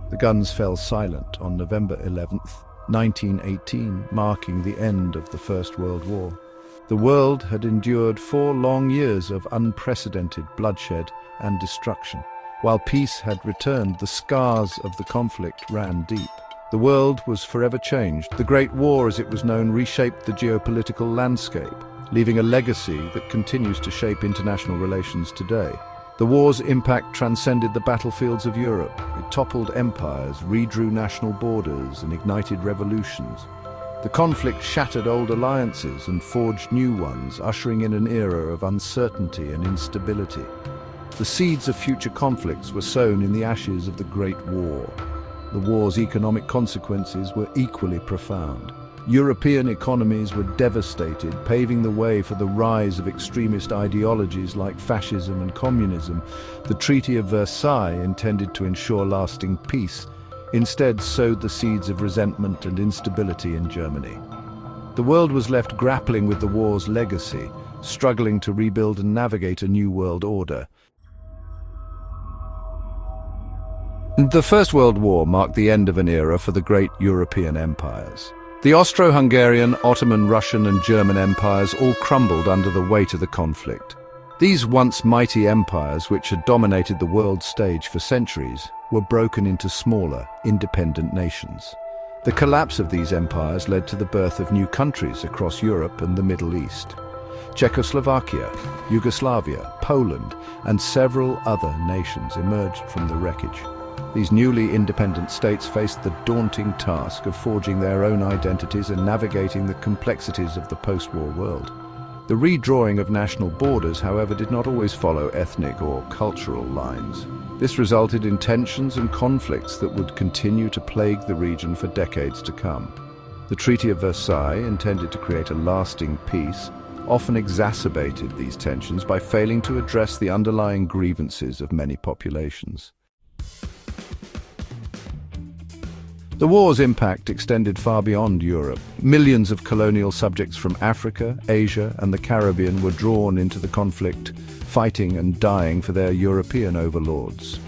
The guns fell silent on November 11th, 1918, marking the end of the First World War. The world had endured 4 long years of unprecedented bloodshed and destruction. While peace had returned, the scars of the conflict ran deep. The world was forever changed. The Great War, as it was known, reshaped the geopolitical landscape, leaving a legacy that continues to shape international relations today. The war's impact transcended the battlefields of Europe. It toppled empires, redrew national borders, and ignited revolutions. The conflict shattered old alliances and forged new ones, ushering in an era of uncertainty and instability. The seeds of future conflicts were sown in the ashes of the Great War. The war's economic consequences were equally profound. European economies were devastated, paving the way for the rise of extremist ideologies like fascism and communism. The Treaty of Versailles, intended to ensure lasting peace, instead sowed the seeds of resentment and instability in Germany. The world was left grappling with the war's legacy, struggling to rebuild and navigate a new world order. The First World War marked the end of an era for the great European empires. The Austro-Hungarian, Ottoman, Russian and German empires all crumbled under the weight of the conflict. These once mighty empires, which had dominated the world stage for centuries, were broken into smaller, independent nations. The collapse of these empires led to the birth of new countries across Europe and the Middle East. Czechoslovakia, Yugoslavia, Poland, and several other nations emerged from the wreckage. These newly independent states faced the daunting task of forging their own identities and navigating the complexities of the post-war world. The redrawing of national borders, however, did not always follow ethnic or cultural lines. This resulted in tensions and conflicts that would continue to plague the region for decades to come. The Treaty of Versailles, intended to create a lasting peace, often exacerbated these tensions by failing to address the underlying grievances of many populations. The war's impact extended far beyond Europe. Millions of colonial subjects from Africa, Asia, and the Caribbean were drawn into the conflict, fighting and dying for their European overlords.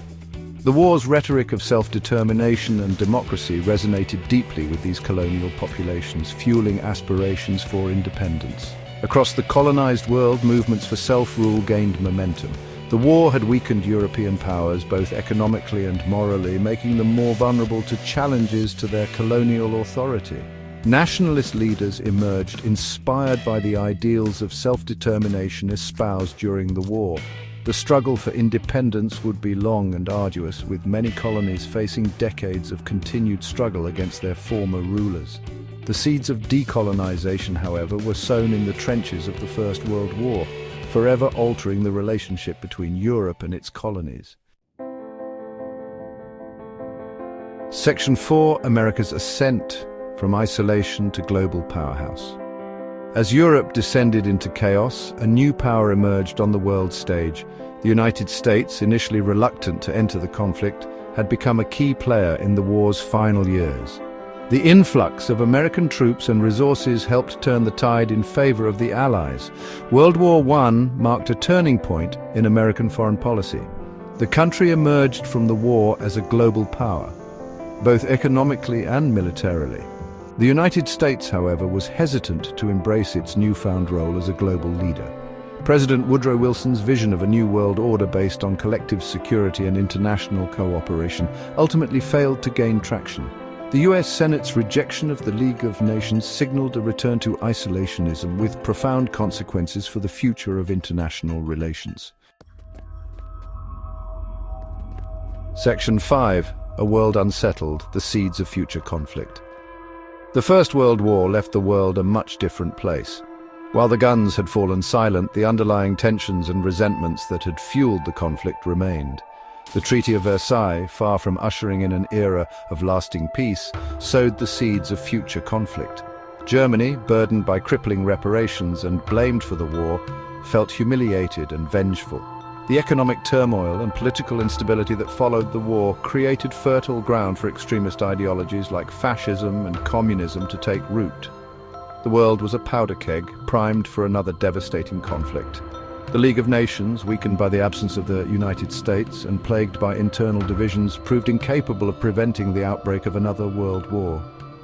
The war's rhetoric of self-determination and democracy resonated deeply with these colonial populations, fueling aspirations for independence. Across the colonized world, movements for self-rule gained momentum. The war had weakened European powers both economically and morally, making them more vulnerable to challenges to their colonial authority. Nationalist leaders emerged, inspired by the ideals of self-determination espoused during the war. The struggle for independence would be long and arduous, with many colonies facing decades of continued struggle against their former rulers. The seeds of decolonization, however, were sown in the trenches of the First World War, forever altering the relationship between Europe and its colonies. Section 4: America's Ascent from Isolation to Global Powerhouse. As Europe descended into chaos, a new power emerged on the world stage. The United States, initially reluctant to enter the conflict, had become a key player in the war's final years. The influx of American troops and resources helped turn the tide in favor of the Allies. World War I marked a turning point in American foreign policy. The country emerged from the war as a global power, both economically and militarily. The United States, however, was hesitant to embrace its newfound role as a global leader. President Woodrow Wilson's vision of a new world order based on collective security and international cooperation ultimately failed to gain traction. The US Senate's rejection of the League of Nations signaled a return to isolationism with profound consequences for the future of international relations. Section 5: A World Unsettled, the Seeds of Future Conflict. The First World War left the world a much different place. While the guns had fallen silent, the underlying tensions and resentments that had fueled the conflict remained. The Treaty of Versailles, far from ushering in an era of lasting peace, sowed the seeds of future conflict. Germany, burdened by crippling reparations and blamed for the war, felt humiliated and vengeful. The economic turmoil and political instability that followed the war created fertile ground for extremist ideologies like fascism and communism to take root. The world was a powder keg, primed for another devastating conflict. The League of Nations, weakened by the absence of the United States and plagued by internal divisions, proved incapable of preventing the outbreak of another world war.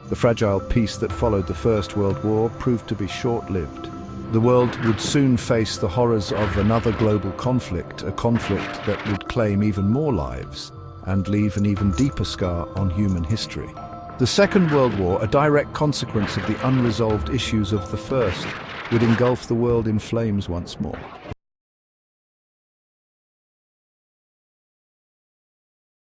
The fragile peace that followed the First World War proved to be short-lived. The world would soon face the horrors of another global conflict, a conflict that would claim even more lives and leave an even deeper scar on human history. The Second World War, a direct consequence of the unresolved issues of the First, would engulf the world in flames once more.